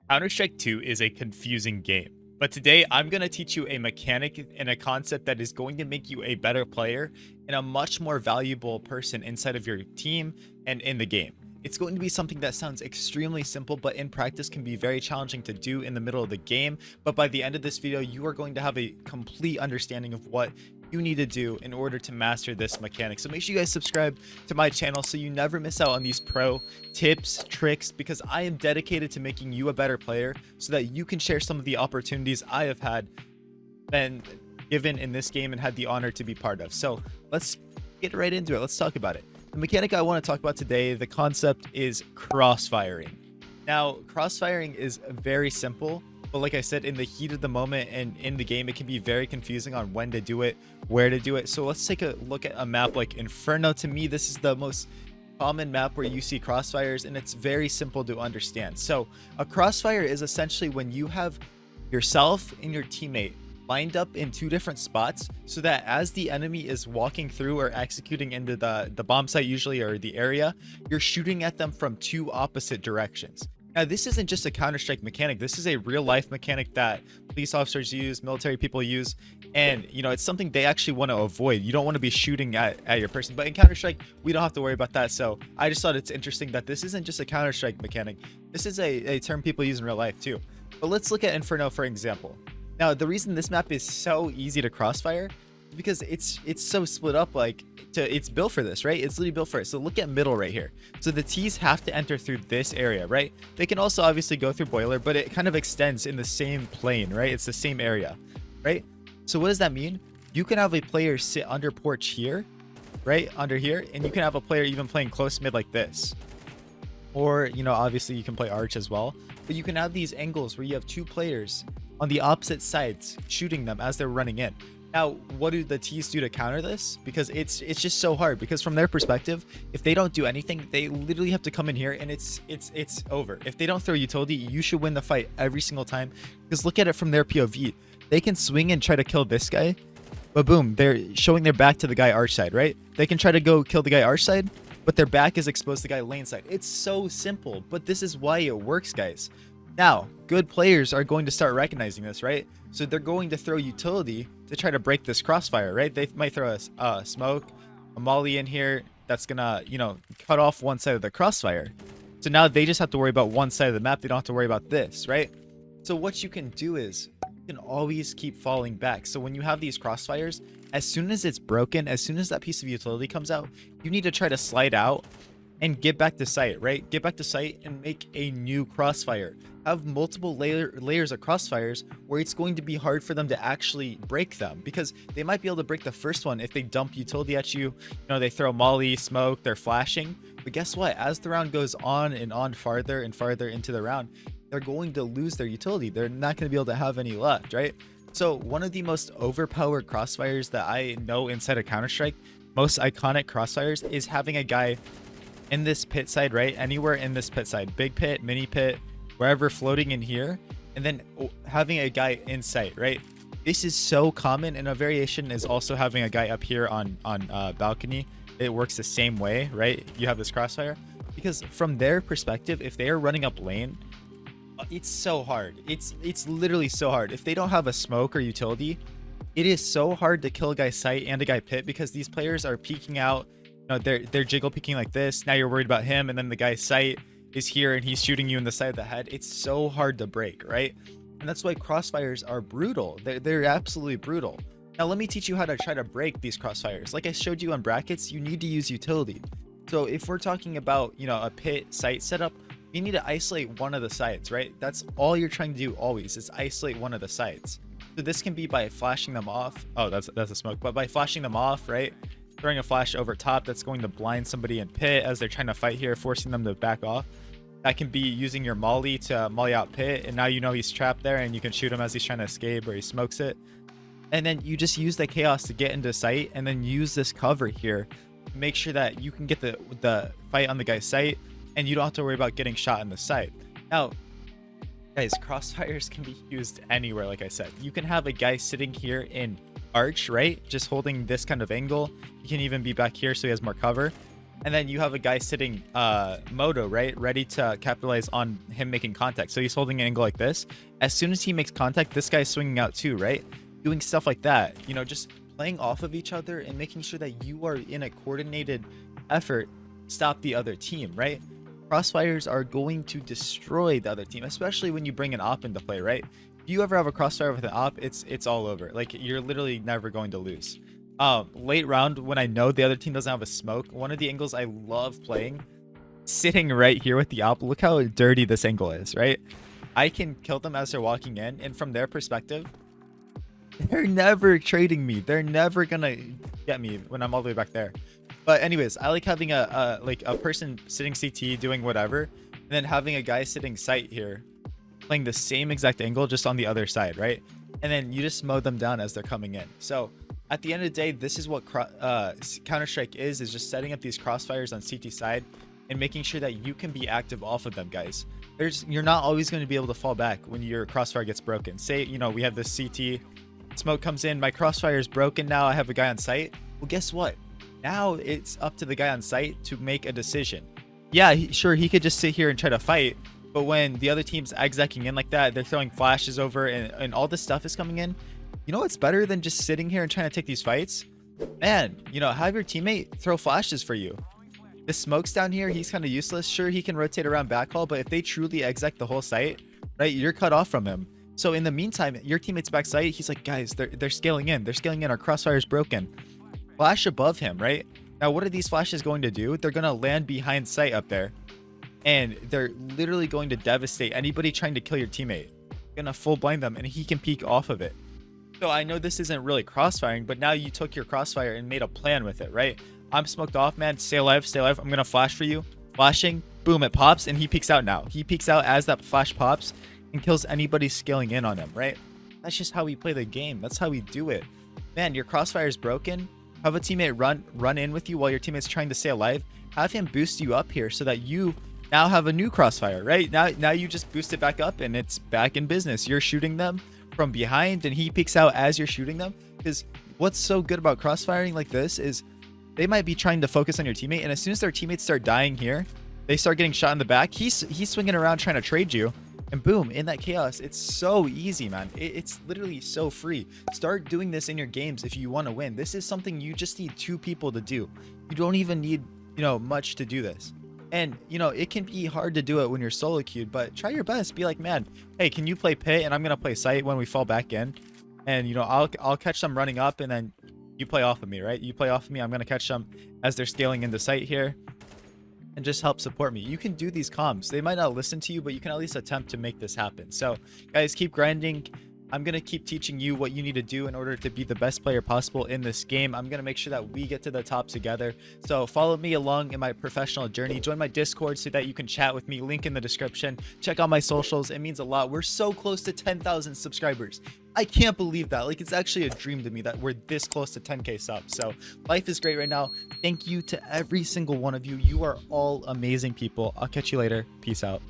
Counter-Strike 2 is a confusing game, but today I'm going to teach you a mechanic and a concept that is going to make you a better player and a much more valuable person inside of your team and in the game. It's going to be something that sounds extremely simple, but in practice can be very challenging to do in the middle of the game. But by the end of this video, you are going to have a complete understanding of what you need to do in order to master this mechanic. So make sure you guys subscribe to my channel so you never miss out on these pro tips, tricks, because I am dedicated to making you a better player so that you can share some of the opportunities I have had been given in this game and had the honor to be part of. So let's get right into it. Let's talk about it. The mechanic I want to talk about today, the concept is crossfiring. Now, crossfiring is very simple, but like I said, in the heat of the moment and in the game, it can be very confusing on when to do it, where to do it. So let's take a look at a map like Inferno. To me, this is the most common map where you see crossfires, and it's very simple to understand. So a crossfire is essentially when you have yourself and your teammate lined up in two different spots so that as the enemy is walking through or executing into the bomb site usually, or the area, you're shooting at them from two opposite directions. Now, this isn't just a Counter-Strike mechanic. This is a real life mechanic that police officers use, military people use, and it's something they actually want to avoid. You don't want to be shooting at your person, but in Counter-Strike, we don't have to worry about that. So I just thought it's interesting that this isn't just a Counter-Strike mechanic. This is a term people use in real life too. But let's look at Inferno for example. Now, the reason this map is so easy to crossfire is because it's so split up, it's built for this, right? It's literally built for it. So look at middle right here. So the T's have to enter through this area, right? They can also obviously go through boiler, but it kind of extends in the same plane, right? It's the same area, right? So what does that mean? You can have a player sit under porch here, right? Under here, and you can have a player even playing close mid like this. Or, obviously you can play arch as well, but you can have these angles where you have two players on the opposite sides shooting them as they're running in. Now, what do the T's do to counter this? Because it's just so hard, because from their perspective, if they don't do anything, they literally have to come in here and it's over. If they don't throw utility, you should win the fight every single time, because look at it from their POV. They can swing and try to kill this guy, but boom, they're showing their back to the guy arch side, right? They can try to go kill the guy arch side, but their back is exposed to the guy lane side. It's so simple, but this is why it works, guys. Now, good players are going to start recognizing this, right? So they're going to throw utility to try to break this crossfire, right? They might throw a smoke, a molly in here that's gonna, cut off one side of the crossfire. So now they just have to worry about one side of the map. They don't have to worry about this, right? So what you can do is you can always keep falling back. So when you have these crossfires, as soon as it's broken, as soon as that piece of utility comes out, you need to try to slide out and get back to site, right? Get back to site and make a new crossfire. Have multiple layers of crossfires where it's going to be hard for them to actually break them, because they might be able to break the first one if they dump utility at you. They throw molly, smoke, they're flashing. But guess what? As the round goes on and on, farther and farther into the round, they're going to lose their utility. They're not going to be able to have any left, right? So one of the most overpowered crossfires that I know inside of Counter-Strike, most iconic crossfires, is having a guy in this pit side, right? Anywhere in this pit side, big pit, mini pit, wherever, floating in here, and then having a guy in sight, right? This is so common, and a variation is also having a guy up here on balcony. It works the same way, right? You have this crossfire, because from their perspective, if they are running up lane, it's so hard. It's literally so hard. If they don't have a smoke or utility, it is so hard to kill a guy's sight and a guy pit, because these players are peeking out. They're jiggle peeking like this. Now you're worried about him, and then the guy's sight is here and he's shooting you in the side of the head. It's so hard to break, right? And that's why crossfires are brutal. They're absolutely brutal. Now let me teach you how to try to break these crossfires. Like I showed you on brackets, you need to use utility. So if we're talking about a pit site setup, you need to isolate one of the sides, right? That's all you're trying to do always, is isolate one of the sides. So this can be by flashing them off. Oh, that's a smoke. But by flashing them off, right? Throwing a flash over top that's going to blind somebody in pit as they're trying to fight here, forcing them to back off. That can be using your molly to molly out pit, and now he's trapped there and you can shoot him as he's trying to escape, or he smokes it. And then you just use the chaos to get into sight, and then use this cover here to make sure that you can get the fight on the guy's sight, and you don't have to worry about getting shot in the sight. Now, guys, crossfires can be used anywhere. Like I said, you can have a guy sitting here in arch, right, just holding this kind of angle. He can even be back here so he has more cover. and then you have a guy sitting moto, right, ready to capitalize on him making contact. So he's holding an angle like this. As soon as he makes contact, this guy's swinging out too, right? Doing stuff like that, you know, just playing off of each other and making sure that you are in a coordinated effort to stop the other team, right? Crossfires are going to destroy the other team, especially when you bring an op into play, right? If you ever have a crossfire with an op, it's all over. Like, you're literally never going to lose. Late round, when I know the other team doesn't have a smoke, one of the angles I love playing, sitting right here with the op, look how dirty this angle is, right? I can kill them as they're walking in, and from their perspective, they're never trading me. They're never gonna get me when I'm all the way back there. But anyways, I like having a person sitting CT doing whatever, and then having a guy sitting sight here playing the same exact angle just on the other side, right? And then you just mow them down as they're coming in. So at the end of the day, this is what Counter-Strike is just setting up these crossfires on CT side and making sure that you can be active off of them, guys. You're not always going to be able to fall back when your crossfire gets broken. Say, you know, we have this CT, smoke comes in, my crossfire is broken, now I have a guy on site. Well, guess what? Now it's up to the guy on site to make a decision. Yeah, sure, he could just sit here and try to fight, but when the other team's execing in like that, they're throwing flashes over and all this stuff is coming in, you know what's better than just sitting here and trying to take these fights? Man, you know, have your teammate throw flashes for you. The smoke's down here, he's kind of useless. Sure, he can rotate around backhaul, but if they truly exec the whole site, right, you're cut off from him. So in the meantime, your teammate's back site, he's like, guys, they're scaling in. They're scaling in. Our crossfire is broken. Flash above him, right? Now, what are these flashes going to do? They're going to land behind site up there. And they're literally going to devastate anybody trying to kill your teammate. You're going to full blind them, and he can peek off of it. So I know this isn't really crossfiring, but now you took your crossfire and made a plan with it, right? I'm smoked off, man. Stay alive, stay alive. I'm going to flash for you. Flashing. Boom, it pops, and he peeks out now. He peeks out as that flash pops and kills anybody scaling in on him, right? That's just how we play the game. That's how we do it. Man, your crossfire is broken. Have a teammate run in with you while your teammate's trying to stay alive. Have him boost you up here so that you now have a new crossfire, right? Now you just boost it back up and it's back in business. You're shooting them from behind and he peeks out as you're shooting them. Because what's so good about crossfiring like this is they might be trying to focus on your teammate, and as soon as their teammates start dying here, they start getting shot in the back. He's swinging around trying to trade you, and boom, in that chaos, it's so easy, man. It's literally so free. Start doing this in your games if you want to win. This is something you just need 2 people to do. You don't even need, you know, much to do this. And, you know, it can be hard to do it when you're solo queued, but try your best. Be like, man, hey, can you play pit? And I'm going to play site when we fall back in. And, you know, I'll catch them running up, and then you play off of me, right? You play off of me. I'm going to catch them as they're scaling into site here and just help support me. You can do these comms. They might not listen to you, but you can at least attempt to make this happen. So, guys, keep grinding. I'm going to keep teaching you what you need to do in order to be the best player possible in this game. I'm going to make sure that we get to the top together. So follow me along in my professional journey. Join my Discord so that you can chat with me. Link in the description. Check out my socials. It means a lot. We're so close to 10,000 subscribers. I can't believe that. Like, it's actually a dream to me that we're this close to 10K subs. So life is great right now. Thank you to every single one of you. You are all amazing people. I'll catch you later. Peace out.